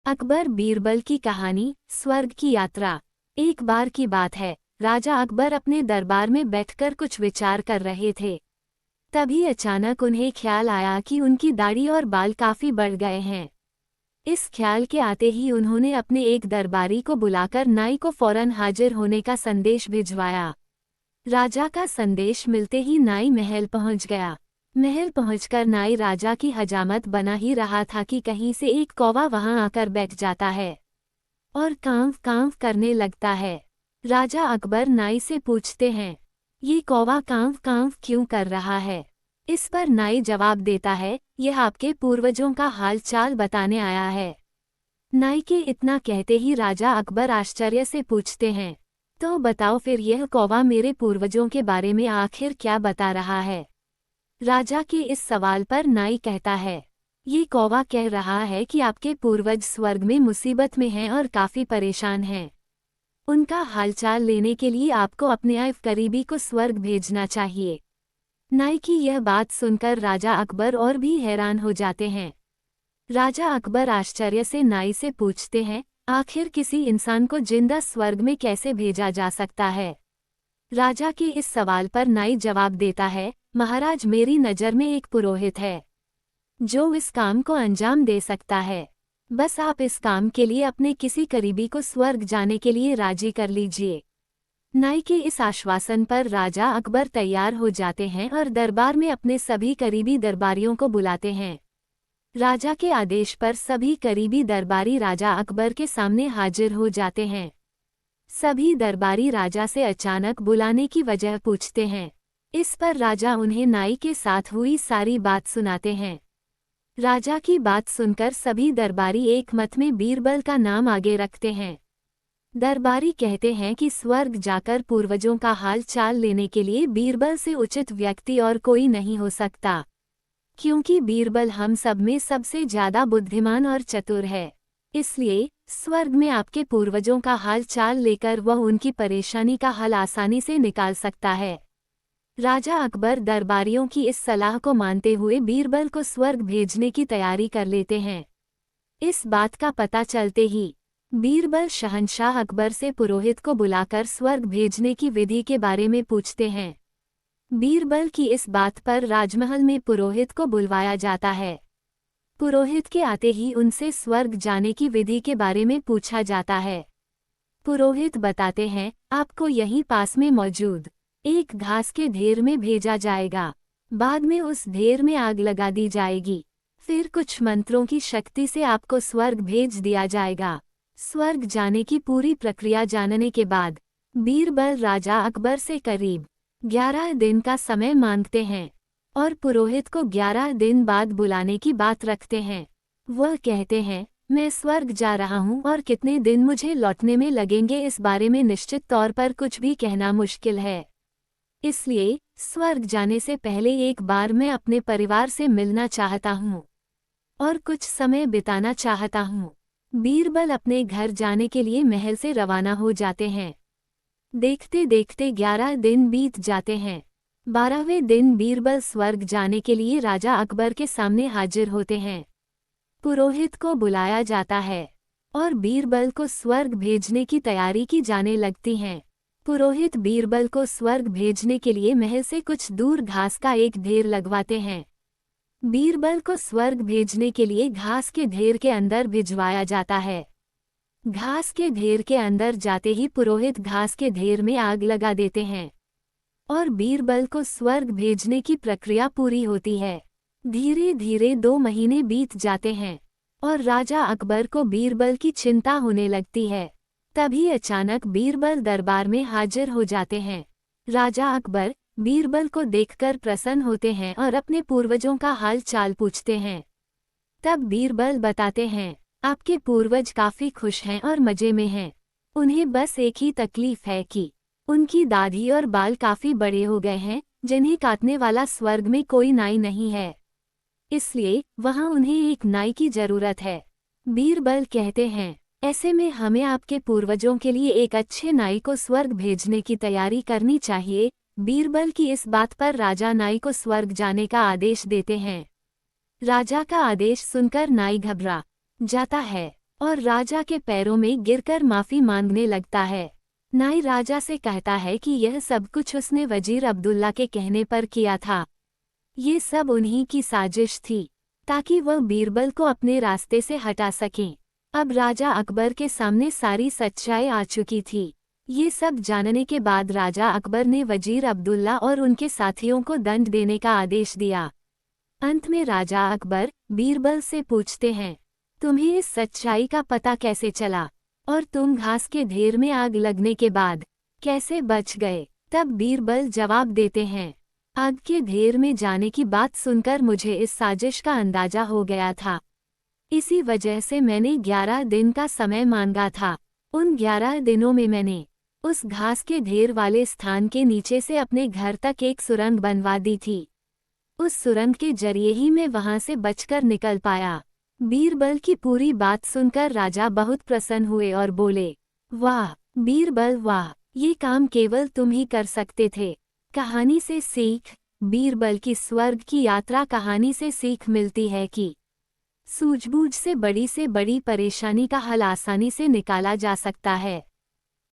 अकबर बीरबल की कहानी, स्वर्ग की यात्रा। एक बार की बात है, राजा अकबर अपने दरबार में बैठकर कुछ विचार कर रहे थे। तभी अचानक उन्हें ख्याल आया कि उनकी दाढ़ी और बाल काफी बढ़ गए हैं। इस ख्याल के आते ही उन्होंने अपने एक दरबारी को बुलाकर नाई को फौरन हाजिर होने का संदेश भिजवाया। राजा का संदेश मिलते ही नाई महल पहुंच गया। महल पहुंचकर नाई राजा की हजामत बना ही रहा था कि कहीं से एक कौवा वहां आकर बैठ जाता है और कांव कांव करने लगता है। राजा अकबर नाई से पूछते हैं, ये कौवा कांव कांव क्यों कर रहा है? इस पर नाई जवाब देता है, यह आपके पूर्वजों का हाल चाल बताने आया है। नाई के इतना कहते ही राजा अकबर आश्चर्य से पूछते हैं, तो बताओ फिर यह कौवा मेरे पूर्वजों के बारे में आखिर क्या बता रहा है? राजा के इस सवाल पर नाई कहता है, ये कौवा कह रहा है कि आपके पूर्वज स्वर्ग में मुसीबत में हैं और काफी परेशान हैं। उनका हालचाल लेने के लिए आपको अपने करीबी को स्वर्ग भेजना चाहिए। नाई की यह बात सुनकर राजा अकबर और भी हैरान हो जाते हैं। राजा अकबर आश्चर्य से नाई से पूछते हैं, आखिर किसी इंसान को जिंदा स्वर्ग में कैसे भेजा जा सकता है? राजा के इस सवाल पर नाई जवाब देता है, महाराज मेरी नज़र में एक पुरोहित है जो इस काम को अंजाम दे सकता है। बस आप इस काम के लिए अपने किसी करीबी को स्वर्ग जाने के लिए राजी कर लीजिए। नाई के इस आश्वासन पर राजा अकबर तैयार हो जाते हैं और दरबार में अपने सभी करीबी दरबारियों को बुलाते हैं। राजा के आदेश पर सभी करीबी दरबारी राजा अकबर के सामने हाजिर हो जाते हैं। सभी दरबारी राजा से अचानक बुलाने की वजह पूछते हैं। इस पर राजा उन्हें नाई के साथ हुई सारी बात सुनाते हैं। राजा की बात सुनकर सभी दरबारी एक मत में बीरबल का नाम आगे रखते हैं। दरबारी कहते हैं कि स्वर्ग जाकर पूर्वजों का हाल चाल लेने के लिए बीरबल से उचित व्यक्ति और कोई नहीं हो सकता, क्योंकि बीरबल हम सब में सबसे ज्यादा बुद्धिमान और चतुर है। इसलिए स्वर्ग में आपके पूर्वजों का हाल चाल लेकर वह उनकी परेशानी का हल आसानी से निकाल सकता है। राजा अकबर दरबारियों की इस सलाह को मानते हुए बीरबल को स्वर्ग भेजने की तैयारी कर लेते हैं। इस बात का पता चलते ही बीरबल शहंशाह अकबर से पुरोहित को बुलाकर स्वर्ग भेजने की विधि के बारे में पूछते हैं। बीरबल की इस बात पर राजमहल में पुरोहित को बुलवाया जाता है। पुरोहित के आते ही उनसे स्वर्ग जाने की विधि के बारे में पूछा जाता है। पुरोहित बताते हैं, आपको यहीं पास में मौजूद एक घास के ढेर में भेजा जाएगा। बाद में उस ढेर में आग लगा दी जाएगी। फिर कुछ मंत्रों की शक्ति से आपको स्वर्ग भेज दिया जाएगा। स्वर्ग जाने की पूरी प्रक्रिया जानने के बाद बीरबल राजा अकबर से करीब 11 दिन का समय मांगते हैं और पुरोहित को 11 दिन बाद बुलाने की बात रखते हैं। वह कहते हैं, मैं स्वर्ग जा रहा हूं और कितने दिन मुझे लौटने में लगेंगे इस बारे में निश्चित तौर पर कुछ भी कहना मुश्किल है। इसलिए स्वर्ग जाने से पहले एक बार मैं अपने परिवार से मिलना चाहता हूँ और कुछ समय बिताना चाहता हूँ। बीरबल अपने घर जाने के लिए महल से रवाना हो जाते हैं। देखते देखते 11 दिन बीत जाते हैं। 12वें दिन बीरबल स्वर्ग जाने के लिए राजा अकबर के सामने हाजिर होते हैं। पुरोहित को बुलाया जाता है और बीरबल को स्वर्ग भेजने की तैयारी की जाने लगती हैं। पुरोहित बीरबल को स्वर्ग भेजने के लिए महल से कुछ दूर घास का एक ढेर लगवाते हैं। बीरबल को स्वर्ग भेजने के लिए घास के ढेर के अंदर भिजवाया जाता है। घास के ढेर के अंदर जाते ही पुरोहित घास के ढेर में आग लगा देते हैं और बीरबल को स्वर्ग भेजने की प्रक्रिया पूरी होती है। धीरे धीरे 2 महीने बीत जाते हैं और राजा अकबर को बीरबल की चिंता होने लगती है। तभी अचानक बीरबल दरबार में हाजिर हो जाते हैं। राजा अकबर बीरबल को देखकर प्रसन्न होते हैं और अपने पूर्वजों का हाल चाल पूछते हैं। तब बीरबल बताते हैं, आपके पूर्वज काफी खुश हैं और मजे में हैं। उन्हें बस एक ही तकलीफ है कि उनकी दाढ़ी और बाल काफी बड़े हो गए हैं, जिन्हें काटने वाला स्वर्ग में कोई नाई नहीं है। इसलिए वहां उन्हें एक नाई की जरूरत है। बीरबल कहते हैं, ऐसे में हमें आपके पूर्वजों के लिए एक अच्छे नाई को स्वर्ग भेजने की तैयारी करनी चाहिए। बीरबल की इस बात पर राजा नाई को स्वर्ग जाने का आदेश देते हैं। राजा का आदेश सुनकर नाई घबरा जाता है और राजा के पैरों में गिरकर माफी मांगने लगता है। नाई राजा से कहता है कि यह सब कुछ उसने वजीर अब्दुल्ला के कहने पर किया था। ये सब उन्हीं की साजिश थी ताकि वह बीरबल को अपने रास्ते से हटा सकें। अब राजा अकबर के सामने सारी सच्चाई आ चुकी थी। ये सब जानने के बाद राजा अकबर ने वजीर अब्दुल्ला और उनके साथियों को दंड देने का आदेश दिया। अंत में राजा अकबर बीरबल से पूछते हैं, तुम्हें इस सच्चाई का पता कैसे चला और तुम घास के ढेर में आग लगने के बाद कैसे बच गए? तब बीरबल जवाब देते हैं, आग के ढेर में जाने की बात सुनकर मुझे इस साजिश का अंदाजा हो गया था। इसी वजह से मैंने 11 दिन का समय मांगा था। उन 11 दिनों में मैंने उस घास के ढेर वाले स्थान के नीचे से अपने घर तक एक सुरंग बनवा दी थी। उस सुरंग के जरिए ही मैं वहां से बचकर निकल पाया। बीरबल की पूरी बात सुनकर राजा बहुत प्रसन्न हुए और बोले, वाह बीरबल वाह, ये काम केवल तुम ही कर सकते थे। कहानी से सीख। बीरबल की स्वर्ग की यात्रा कहानी से सीख मिलती है कि सूझबूझ से बड़ी परेशानी का हल आसानी से निकाला जा सकता है।